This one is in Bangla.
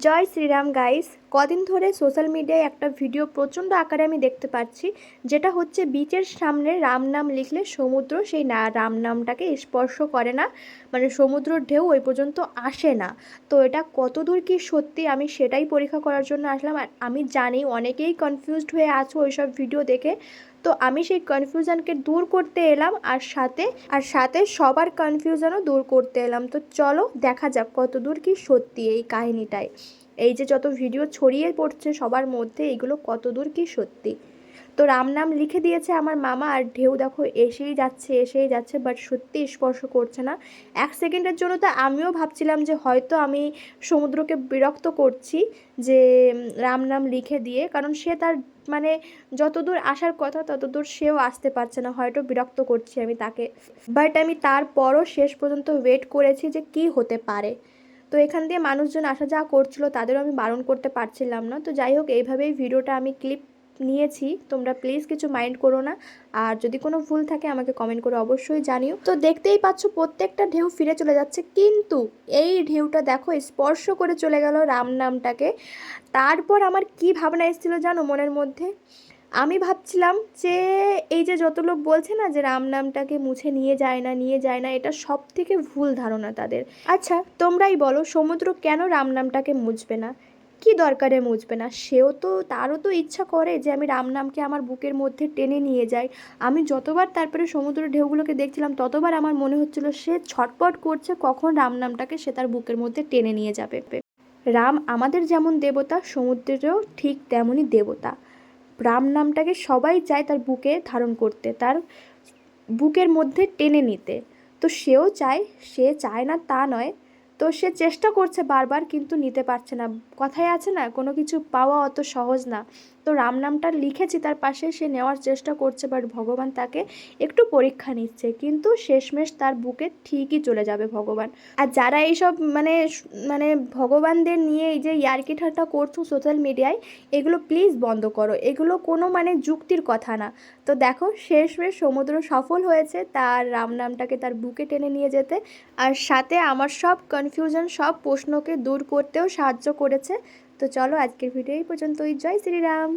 জয় শ্রীরাম গাইস। কদিন ধরে সোশ্যাল মিডিয়ায় একটা ভিডিও প্রচণ্ড আকারে আমি দেখতে পাচ্ছি, যেটা হচ্ছে বিচের সামনে রাম নাম লিখলে সমুদ্র সেই রাম নামটাকে স্পর্শ করে না, মানে সমুদ্রের ঢেউ ওই পর্যন্ত আসে না। তো এটা কতদূর কি সত্যি আমি সেটাই পরীক্ষা করার জন্য আসলাম। আর আমি জানি অনেকেই কনফিউজড হয়ে আছো ওইসব ভিডিও দেখে, তো আমি সেই কনফিউশনকে দূর করতে এলাম, আর সাথে সবার কনফিউশনও দূর করতে এলাম। তো চলো দেখা যাক কতদূর কি সত্যি এই কাহিনীটায়। এই যে যত ভিডিও ছড়িয়ে পড়ছে সবার মধ্যে, এইগুলো কতদূর কি সত্যি। তো রাম নাম লিখে দিয়েছে আমার মামা, আর ঢেউ দেখো এসেই যাচ্ছে, বাট সত্যি স্পর্শ করছে না। এক সেকেন্ডের জন্য তো আমিও ভাবছিলাম যে হয়তো আমি সমুদ্রকে বিরক্ত করছি, যে রাম নাম লিখে দিয়ে, কারণ সে তার মানে যতদূর আসার কথা ততদূর সেও আসতে পারছে না, হয়তো বিরক্ত করছি আমি তাকে। বাট আমি তারপরও শেষ পর্যন্ত ওয়েট করেছি যে কি হতে পারে। তো এখান দিয়ে মানুষজন আসা যাওয়া করছিল, তাদেরও আমি বারণ করতে পারছিলাম না। তো যাই হোক, এইভাবেই ভিডিওটা আমি ক্লিপ নিয়েছি, তোমরা প্লিজ কিছু মাইন্ড করো না। আর যদি কোনো ভুল থাকে আমাকে কমেন্ট করে অবশ্যই জানিও। তো দেখতেই পাচ্ছ প্রত্যেকটা ঢেউ ফিরে চলে যাচ্ছে, কিন্তু এই ঢেউটা দেখো স্পর্শ করে চলে গেল রাম নামটাকে। তারপর আমার কি ভাবনা এসেছিলো জানো মনের মধ্যে? আমি ভাবছিলাম যে এই যে যত লোক বলছে না যে রাম নামটাকে মুছে নিয়ে যায় না, এটা সব থেকে ভুল ধারণা তাদের। আচ্ছা তোমরাই বলো, সমুদ্র কেন রাম নামটাকে মুছবে না? কি দরকারে মুছবে না? তারও তো ইচ্ছা করে যে আমি রাম নামকে আমার বুকের মধ্যে টেনে নিয়ে যাই। আমি যতবার তারপরে সমুদ্রের ঢেউগুলোকে দেখছিলাম ততবার আমার মনে হচ্ছিল সে ছটপট করছে কখন রাম নামটাকে সে তার বুকের মধ্যে টেনে নিয়ে যাবে। রাম আমাদের যেমন দেবতা, সমুদ্রেরও ঠিক তেমনই দেবতা। রাম নামটাকে সবাই চায় তার বুকে ধারণ করতে, তার বুকের মধ্যে টেনে নিতে। তো সেও চায়, সে চায় না তা নয়, তো সে চেষ্টা করছে বারবার কিন্তু নিতে পারছে না। কথায় আছে না, কোনো কিছু পাওয়া অত সহজ না। তো রাম নামটা লিখেছি তার পাশে, সে নেওয়ার চেষ্টা করছে, বাট ভগবান তাকে একটু পরীক্ষা নিচ্ছে, কিন্তু শেষমেশ তার বুকে ঠিকই চলে যাবে ভগবান। আর যারা এইসব মানে ভগবানদের নিয়ে এই যে ইয়ার্কি ঠাট্টা করছো সোশ্যাল মিডিয়ায়, এগুলো প্লিজ বন্ধ করো, এগুলো কোনো মানে যুক্তির কথা না। তো দেখো শেষমেশ সমুদ্র সফল হয়েছে তার রাম নামটাকে তার বুকে টেনে নিয়ে যেতে, আর সাথে আমার সব কনফিউশন সব প্রশ্নকে দূর করতেও সাহায্য করেছে। তো চলো আজকের ভিডিও এই পর্যন্তই। জয় শ্রীরাম।